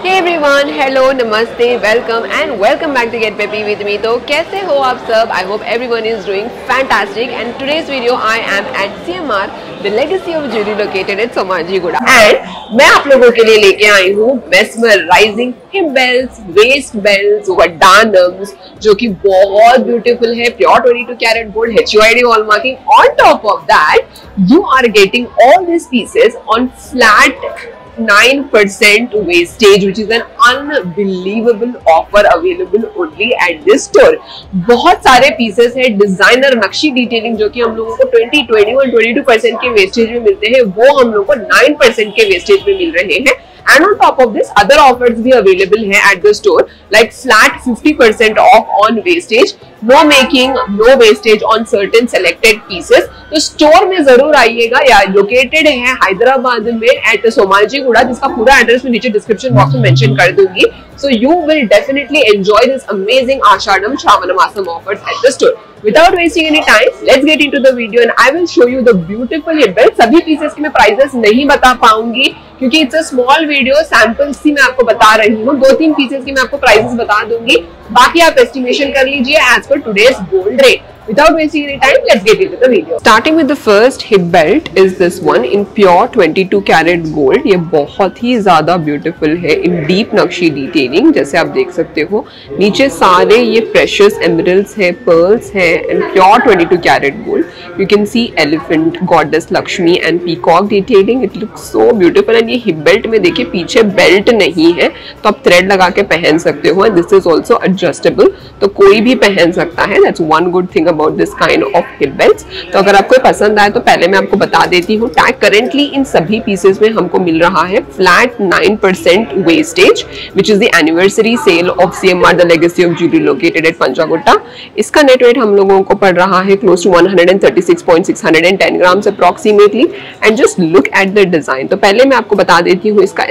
Hey everyone, hello, namaste, welcome and welcome back to Get Peppy with me. तो कैसे हो आप सब? I hope everyone is doing fantastic. And today's video I am at CMR, the Legacy of Jewelry located at Somajiguda. And मैं आप लोगों के लिए लेके आई हूँ mesmerizing hip belts, waist belts, वडानम्स जो कि बहुत beautiful है, pure 22 karat gold, HUID hallmarking. On top of that, you are getting all these pieces on flat 9% wastage, which is an unbelievable offer available only at this store. बहुत सारे pieces है designer नक्शी detailing जो कि हम लोगों को 20, 21, 22% के wastage में मिलते हैं, वो हम लोगों को 9% के वेस्टेज में मिल रहे हैं. And on top of this, other offers भी available हैं at the store, like flat 50% off on wastage, no making, no wastage on certain selected pieces. तो स्टोर में जरूर आइएगा. या लोकेटेड है हैदराबाद में एट सोमाजीगुड़ा, जिसका पूरा एड्रेस में नीचे डिस्क्रिप्शन बॉक्स में मेंशन कर दूंगी. So you will definitely enjoy this amazing Ashadam Shravanmasam offers at the store. Without wasting any time, let's get into the video and I will show you the beautiful hip belts. सभी pieces के मैं prices नहीं बता पाऊंगी क्योंकि it's a small video, samples ही मैं आपको बता रही हूँ. 2-3 पीसेस की मैं आपको प्राइसेस बता दूंगी, बाकी आप एस्टिमेशन कर लीजिए as per today's gold rate. Without wasting any time, let's get into the video. Starting with the first hip belt is this one in pure 22 karat gold. ये बहुत ही ज़्यादा beautiful है in deep नक्शी detailing. जैसे आप देख सकते हो नीचे सारे ये precious emeralds है, pearls है and pure 22 karat gold. You can see elephant, goddess Lakshmi and peacock detailing. It looks so beautiful. And ये hip belt में देखिए पीछे belt नहीं है, तो आप thread लगा के पहन सकते हो. And this is also adjustable, तो कोई भी पहन सकता है. That's one good thing about this kind of hip belts. तो अगर आपको पसंद आए तो पहले मैं आपको बता देती हूँ टैग करेंटली इन सभी पीसेस में हमको मिल रहा है flat 9% wastage, which is the anniversary sale of CMR the legacy of jewellery located at Punjagutta. इसका नेट वेट हम लोगों को पड़ रहा है close to 136.610 grams approximately. And just look at the design. तो पहले मैं आपको बता देती हूँ इसका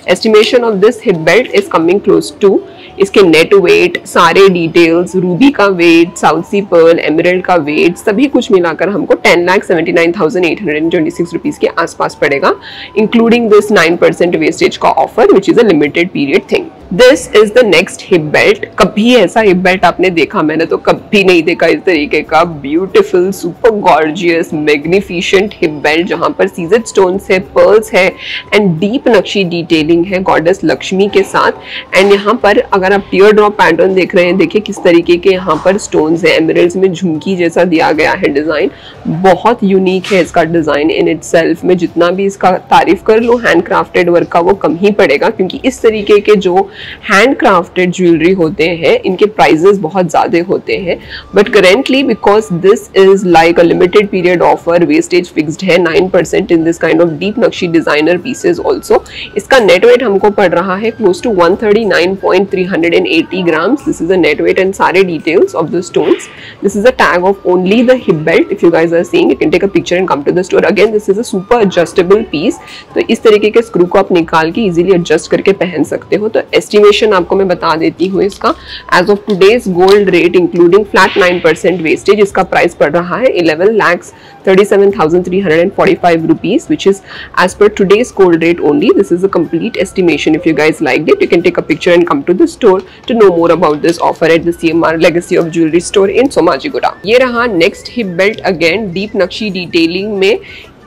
estimation of this hip belt is coming close to, इसके नेट वेट, सारे डिटेल्स, रूबी का weight, South Sea pearl, emerald का वेट, सभी कुछ मिलाकर हमको 10,79,826 रुपीज के आसपास पड़ेगा, इंक्लूडिंग दिस 9% वेस्टेज का offer which is a limited period thing. This is the next hip belt. कभी ऐसा हिप बेल्ट आपने देखा? मैंने तो कभी नहीं देखा इस तरीके का beautiful super gorgeous magnificent hip belt जहां पर सीजेड स्टोन्स है, पर्ल्स है एंड डीप नक्शी डिटेलिंग है गॉडेस लक्ष्मी के साथ. एंड यहाँ पर अगर आप टीयर ड्रॉप पैटर्न देख रहे हैं, देखिए किस तरीके के यहाँ पर स्टोन्स है, एमरल्ड्स में झुमकी जैसा दिया गया है डिजाइन. बहुत यूनिक है इसका डिजाइन इन इटसेल्फ. में जितना भी इसका तारीफ कर लो हैंड क्राफ्टेड वर्क का वो कम ही पड़ेगा, क्योंकि इस तरीके के जो हैंड क्राफ्टेड ज्वेलरी होते हैं इनके प्राइजेस बहुत ज्यादा होते हैं. But currently because this is like a limited period offer, wastage fixed है 9% in this kind of deep nakshi designer pieces also. इसका नेट वेट हमको पड़ रहा है close to 139.380 grams. This is a net weight and सारे details of the stones. This is a tag of only the hip belt. If you guys are seeing, you can take a picture and come to the store. Again this is a super adjustable piece, तो इस तरीके के screw को आप निकाल के easily adjust करके पहन सकते हो. तो एस्टिमेशन आपको मैं बता देती हूँ इसका as of today's gold rate including flat 9% wastage. इसका प्राइस पड़ रहा है 11,37,345 rupees, which is as per today's gold rate only. This is a complete estimation. If you guys like it, you can take a picture and come to the store to know more about this offer at the CMR legacy of jewellery store in Somajiguda. ये रहा next hip belt, again deep nakshi detailing में.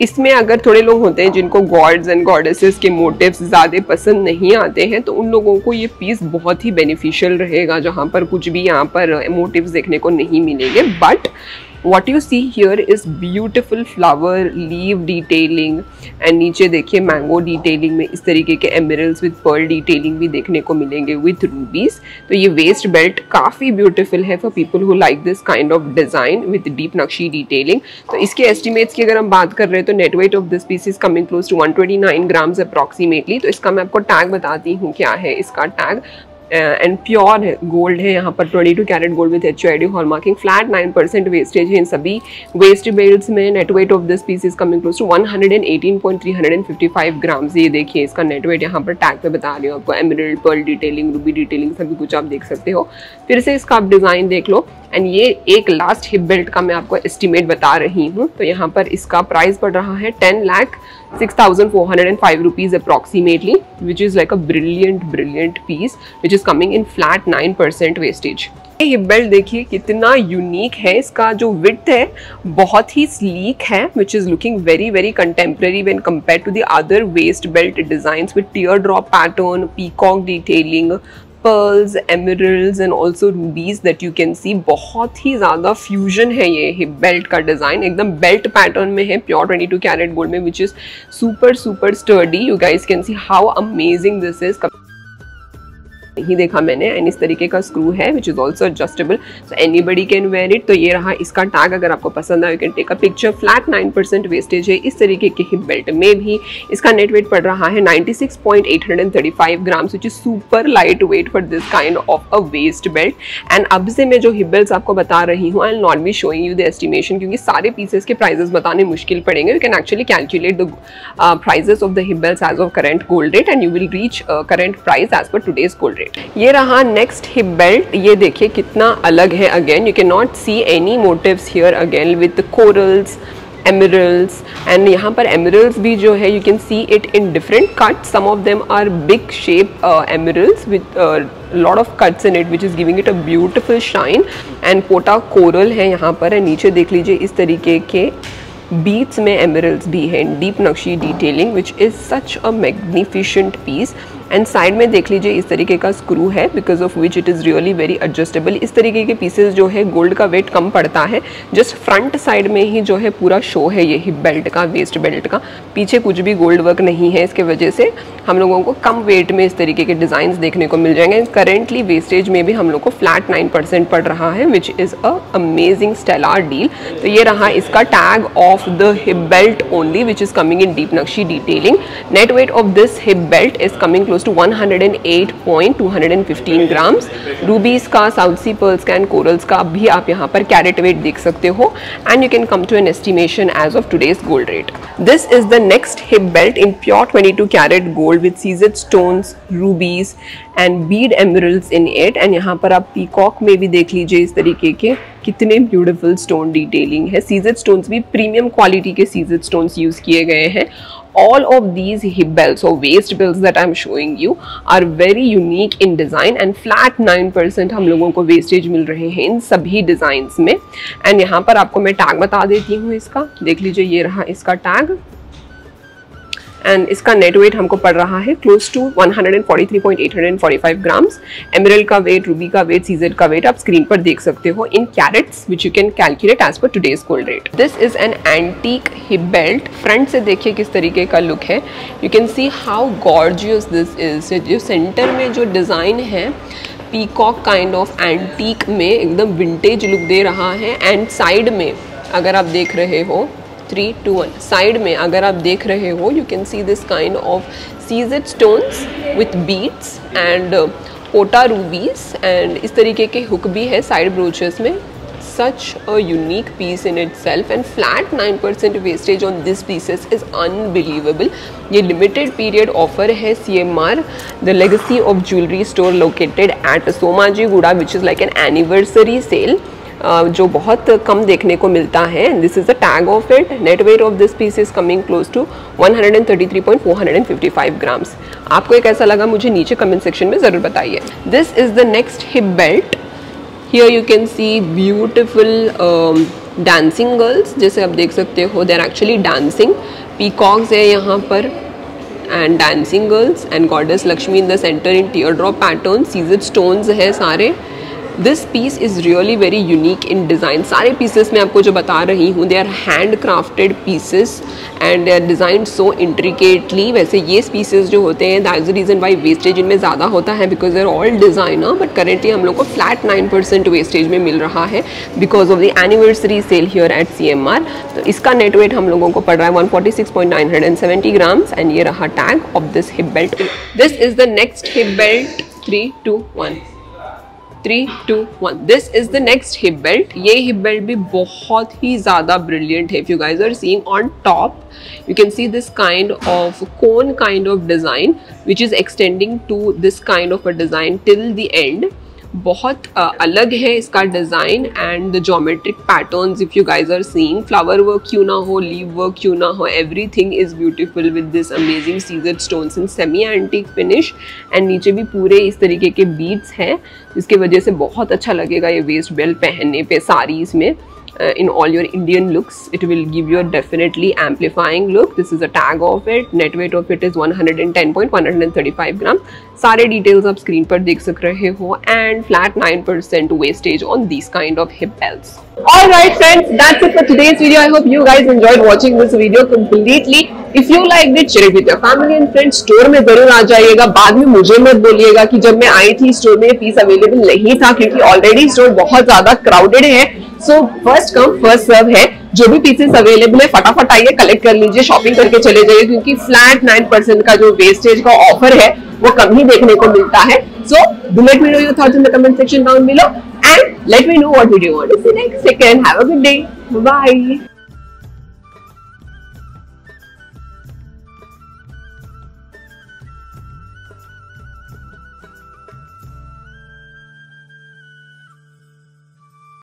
इसमें अगर थोड़े लोग होते हैं जिनको गॉड्स एंड गॉडेसेस के मोटिव्स ज़्यादा पसंद नहीं आते हैं, तो उन लोगों को ये पीस बहुत ही बेनिफिशियल रहेगा, जहाँ पर कुछ भी यहाँ पर मोटिव्स देखने को नहीं मिलेंगे. But what you see here is beautiful flower leaf detailing and नीचे देखिए मैंगो डिटेलिंग में इस तरीके के एमरल्ड्स विद पर्ल डिटेलिंग भी देखने को मिलेंगे विद रूबीज. तो ये वेस्ट बेल्ट काफ़ी ब्यूटीफुल है for people who like this kind of design with deep nakshi detailing. तो इसके एस्टिमेट्स की अगर हम बात कर रहे हैं तो net weight of this piece is coming close to 129 grams approximately. तो इसका मैं आपको टैग बताती हूँ क्या है इसका टैग. एंड प्योर गोल्ड है यहाँ पर 22 carat gold with HUID hallmarking. Flat 9% wastage है इन सभी वेस्ट बेल्ट्स में. Net weight of this piece is coming close to 118.355 grams. ये देखिए इसका नेट वेट यहाँ पर टैग पे बता रही हूँ आपको. Emerald, pearl detailing, ruby detailing सभी कुछ आप देख सकते हो. फिर से इसका आप डिजाइन देख लो. एंड ये एक लास्ट हिप बेल्ट का मैं आपको एस्टिमेट बता रही हूँ। तो यहाँ पर इसका प्राइस पड़ रहा है 10,06,405 rupees approximately, which is like a brilliant piece which is coming in flat 9% wastage। ये हिप बेल्ट देखिए कितना यूनिक है, इसका जो विड्थ है बहुत ही स्लीक है, which is looking very contemporary when compared to the other waist belt designs with teardrop pattern, peacock detailing, pearls, emeralds and also rubies that you can see। बहुत ही ज़्यादा फ्यूजन है ये हिप बेल्ट का design, एकदम belt pattern में है, pure 22 carat gold में, which is super sturdy. You guys can see how amazing this is. नहीं देखा मैंने, एंड इस तरीके का स्क्रू है which is also adjustable, so anybody can wear it. तो ये रहा इसका टैग, अगर आपको पसंद आए you can take a picture. Flat 9% wastage है इस तरीके के हिप बेल्ट में भी। इसका नेट वेट पड़ रहा है 96.835 grams, which is super light weight for this kind of a waste belt. And अब से मैं जो हिप बेल्ट आपको बता रही हूँ, I will not be showing you the estimation, क्योंकि सारे पीसेस के प्राइजेस बताने मुश्किल पड़ेंगे। You can actually calculate the prices of the hip belt as of current gold rate and you will reach current price as per today's gold rate. ये रहा next hip belt, ये देखिए कितना अलग है। Again you can not see any motifs here again with corals, emeralds, and यहाँ पर emeralds भी जो है you can see it in different cuts. Some of them are big shape emeralds with lot of cuts in it which is giving it a beautiful shine. And पोटा coral है यहाँ पर, and नीचे देख लीजिए इस तरीके के बीट्स में एमरल्ड्स भी है, deep nakshi detailing which is such a magnificent piece. And side में देख लीजिए इस तरीके का स्क्रू है, because of which it is really very adjustable. इस तरीके के पीसेस जो है गोल्ड का वेट कम पड़ता है, जस्ट फ्रंट साइड में ही जो है पूरा शो है ये हिप बेल्ट का, वेस्ट बेल्ट का, पीछे कुछ भी गोल्ड वर्क नहीं है। इसके वजह से हम लोगों को कम वेट में इस तरीके के डिज़ाइन देखने को मिल जाएंगे। करेंटली वेस्टेज में भी हम लोग को फ्लैट 9% पड़ रहा है, which is a amazing stellar deal. तो ये रहा इसका tag of the hip belt only, which is coming in deep nakshi detailing. Net weight of this hip belt is coming close to 108.215 grams. Rubies का, South Sea pearls का and corals का भी आप यहाँ पर कैरेट वेट देख सकते हो, and you can come to an estimation as of today's gold rate. This is the next hip belt in pure 22 carat gold with CZ stones, rubies and bead emeralds in it. And यहाँ पर आप peacock में भी देख लीजिए इस तरीके के कितने ब्यूटीफुल स्टोन डिटेलिंग है। सीजेड स्टोन्स भी प्रीमियम क्वालिटी के सीजेड स्टोन्स यूज किए गए हैं। All of these hip belts or waist belts that I'm showing you are very unique in design and flat 9% हम लोगों को वेस्टेज मिल रहे हैं इन सभी डिजाइन्स में। एंड यहाँ पर आपको मैं टैग बता देती हूँ इसका, देख लीजिए ये रहा इसका टैग, एंड इसका नेट वेट हमको पड़ रहा है क्लोज टू 143.845 ग्राम्स। एमरल्ड का वेट, रूबी का वेट, सीजेड का वेट आप स्क्रीन पर देख सकते हो in carats which you can calculate as per today's gold rate. This is an antique hip belt. Front से देखिए किस तरीके का लुक है, you can see how gorgeous this is. जो सेंटर में जो डिज़ाइन है पीकॉक काइंड ऑफ एंटीक में एकदम विंटेज लुक दे रहा है। एंड साइड में अगर आप देख रहे हो 3, 2, 1 साइड में अगर आप देख रहे हो you can see this kind of CZ stones with beads and पोटा रूबीज, एंड इस तरीके के हुक भी है साइड ब्रोचेस में। such a unique piece in itself and flat 9% wastage on this pieces is unbelievable। ये limited period offer है CMR the legacy of jewelry store located at Somajigoda which is like an anniversary sale जो बहुत कम देखने को मिलता है। This is the tag of it. Net weight of this piece is coming close to 133.455 grams. आपको एक ऐसा लगा मुझे नीचे कमेंट सेक्शन में ज़रूर बताइए। This is the next hip belt. Here you can see beautiful dancing girls, जैसे आप देख सकते हो they are actually dancing. Peacocks है यहाँ पर and dancing girls and goddess Lakshmi in the centre in tear drop pattern. CZ stones है सारे। This piece is really very unique in design. सारे पीसेस मैं आपको जो बता रही हूँ they are handcrafted pieces and they are design so intricately. वैसे ये पीसेस जो होते हैं that is the reason why wastage इनमें ज़्यादा होता है because they are all designer, but currently हम लोग को फ्लैट 9% वेस्टेज में मिल रहा है because of the anniversary sale here at CMR। तो इसका नेट वेट हम लोगों को पड़ रहा है 146.970 ग्राम्स एंड ये रहा tag of this hip belt. This is the next hip belt. 3, 2, 1 3, 2, 1 this is the next hip belt. ये हिप बेल्ट भी बहुत ही ज़्यादा ब्रिलियंट है। If you guys are seeing on top you can see this kind of cone kind of design which is extending to this kind of a design till the end बहुत अलग है इसका design and the geometric patterns if you guys are seeing, flower work क्यों ना हो, leaf work क्यों ना हो, everything is beautiful with this amazing seized stones in semi antique finish. And नीचे भी पूरे इस तरीके के बीड्स हैं, जिसकी वजह से बहुत अच्छा लगेगा ये वेस्ट बेल्ट पहनने पे साड़ीज़ में। In all your Indian looks, it will give you a definitely amplifying look. This is a tag of it. Net weight of it is 110.135 gram. सारे details आप screen पर देख सक रहे हो and flat 9% wastage on these kind of hip belts. Alright friends, that's it for today's video. I hope you guys enjoyed watching this video completely. If you liked it, share it with your family and friends. Store में जरूर आ जाइएगा, बाद में मुझे मत बोलिएगा कि जब मैं आई थी स्टोर में पीस अवेलेबल नहीं था, क्योंकि ऑलरेडी स्टोर बहुत ज्यादा क्राउडेड है। So first come first serve है, जो भी पीसेस अवेलेबल है फटाफट आइए, कलेक्ट कर लीजिए, शॉपिंग करके चले जाइए, क्योंकि फ्लैट 9% का जो वेस्टेज का ऑफर है वो कम ही देखने को मिलता है। So do let me know your thoughts in the comment section down below and let me know what video you want to see next. Take care and have a good day, bye.